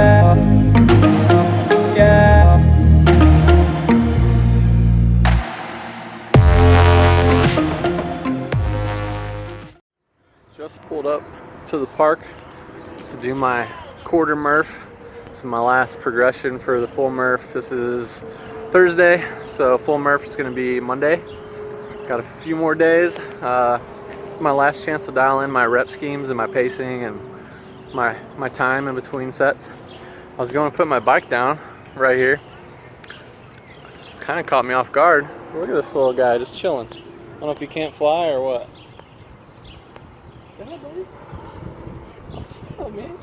Just pulled up to the park to do my quarter MURPH. This is my last progression for the full MURPH. This is Thursday, so full MURPH is going to be Monday. Got a few more days. My last chance to dial in my rep schemes and my pacing and my time in between sets. I was going to put my bike down right here. Kind of caught me off guard. Look at this little guy just chilling. I don't know if he can't fly or what. Say hi, buddy. What's up, man?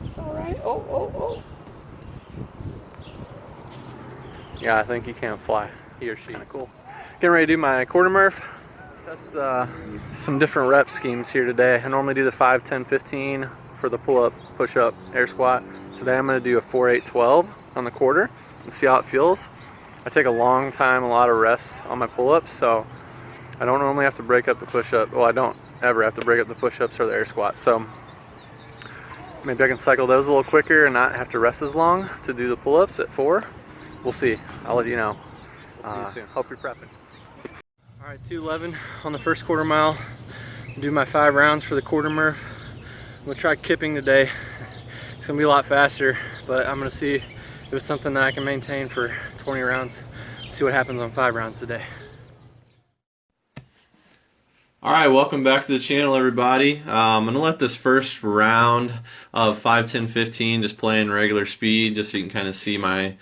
It's all right. Oh. Yeah, I think he can't fly. He or she. Kind of cool. Getting ready to do my quarter MURPH. Test some different rep schemes here today. I normally do the 5, 10, 15 for the pull-up, push-up, air squat. Today I'm going to do a 4, 8, 12 on the quarter and see how it feels. I take a long time, a lot of rests on my pull-ups, so I don't normally have to break up the push-up. Well, I don't ever have to break up the push-ups or the air squats. So maybe I can cycle those a little quicker and not have to rest as long to do the pull-ups at 4. We'll see. I'll let you know. We'll see you soon. Hope you're prepping. All right, 2:11 on the first quarter mile. Do my 5 rounds for the quarter MURPH. I'm gonna try kipping today. It's gonna be a lot faster, but I'm gonna see if it's something that I can maintain for 20 rounds. See what happens on 5 rounds today. All right, welcome back to the channel, everybody. I'm gonna let this first round of 5, 10, 15 just play in regular speed, just so you can kind of see my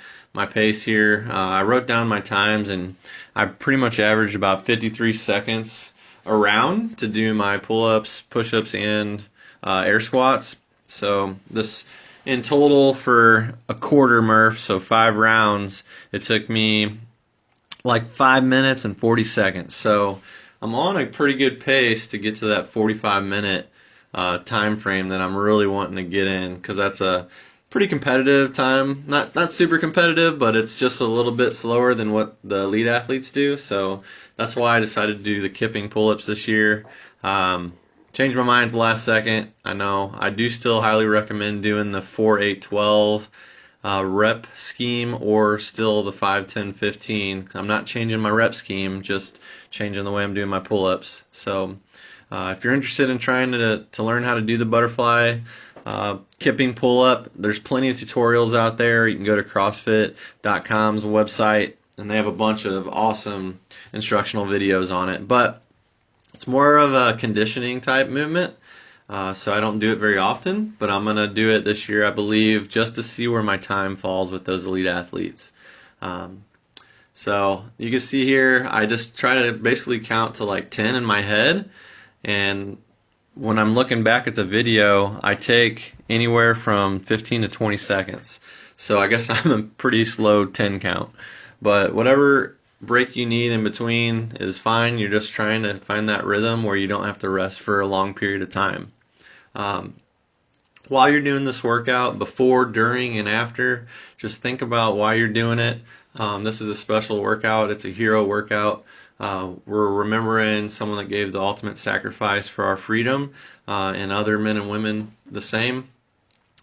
pace here. I wrote down my times, and I pretty much averaged about 53 seconds a round to do my pull-ups, push-ups, and air squats. So this in total for a quarter MURPH, so 5 rounds, it took me like 5 minutes and 40 seconds. So I'm on a pretty good pace to get to that 45-minute time frame that I'm really wanting to get in, because that's a pretty competitive time. Not super competitive, but it's just a little bit slower than what the elite athletes do. So that's why I decided to do the kipping pull-ups this year. Changed my mind at the last second. I know I do still highly recommend doing the 4, 8, 12 rep scheme, or still the 5, 10, 15. I'm not changing my rep scheme, just changing the way I'm doing my pull-ups. So if you're interested in trying to learn how to do the butterfly kipping pull-up, there's plenty of tutorials out there. You can go to CrossFit.com's website, and they have a bunch of awesome instructional videos on it. But it's more of a conditioning type movement, so I don't do it very often, but I'm going to do it this year, I believe, just to see where my time falls with those elite athletes. So you can see here, I just try to basically count to like 10 in my head, and when I'm looking back at the video, I take anywhere from 15 to 20 seconds. So I guess I'm a pretty slow 10 count. But whatever break you need in between is fine. You're just trying to find that rhythm where you don't have to rest for a long period of time. While you're doing this workout, before, during, and after, just think about why you're doing it. This is a special workout. It's a hero workout. We're remembering someone that gave the ultimate sacrifice for our freedom, and other men and women the same.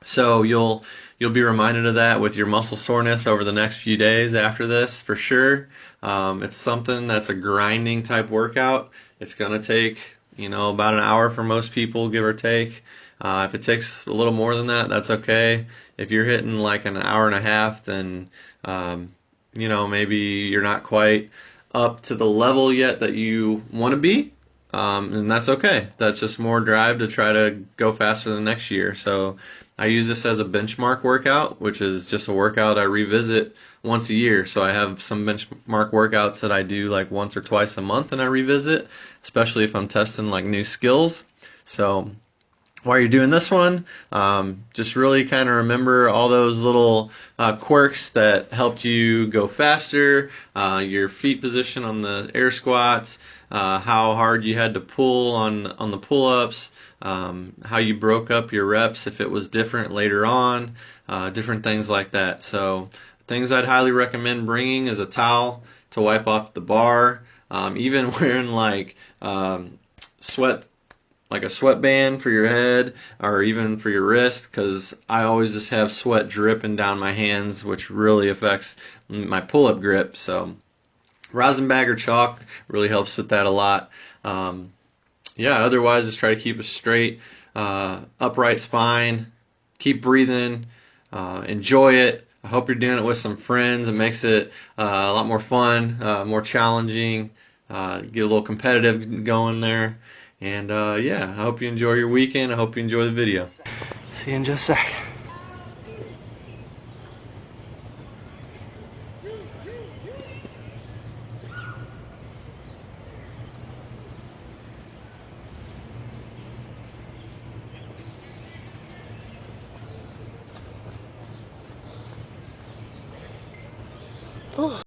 So you'll be reminded of that with your muscle soreness over the next few days after this, for sure. It's something that's a grinding type workout. It's going to take, about an hour for most people, give or take. If it takes a little more than that, that's okay. If you're hitting like an hour and a half, then maybe you're not quite up to the level yet that you want to be, and that's okay. That's just more drive to try to go faster than next year. So I use this as a benchmark workout, which is just a workout I revisit once a year. So I have some benchmark workouts that I do like once or twice a month and I revisit, especially if I'm testing like new skills. So while you're doing this one, just really kind of remember all those little quirks that helped you go faster, your feet position on the air squats, how hard you had to pull on the pull-ups, how you broke up your reps if it was different later on, different things like that. So things I'd highly recommend bringing is a towel to wipe off the bar, even wearing like sweat like a sweatband for your head or even for your wrist, because I always just have sweat dripping down my hands, which really affects my pull-up grip. So rosin bag or chalk really helps with that a lot. Yeah, otherwise just try to keep a straight, upright spine, keep breathing, enjoy it. I hope you're doing it with some friends. It makes it a lot more fun, more challenging, get a little competitive going there. And yeah, I hope you enjoy your weekend. I hope you enjoy the video. See you in just a sec. Oh.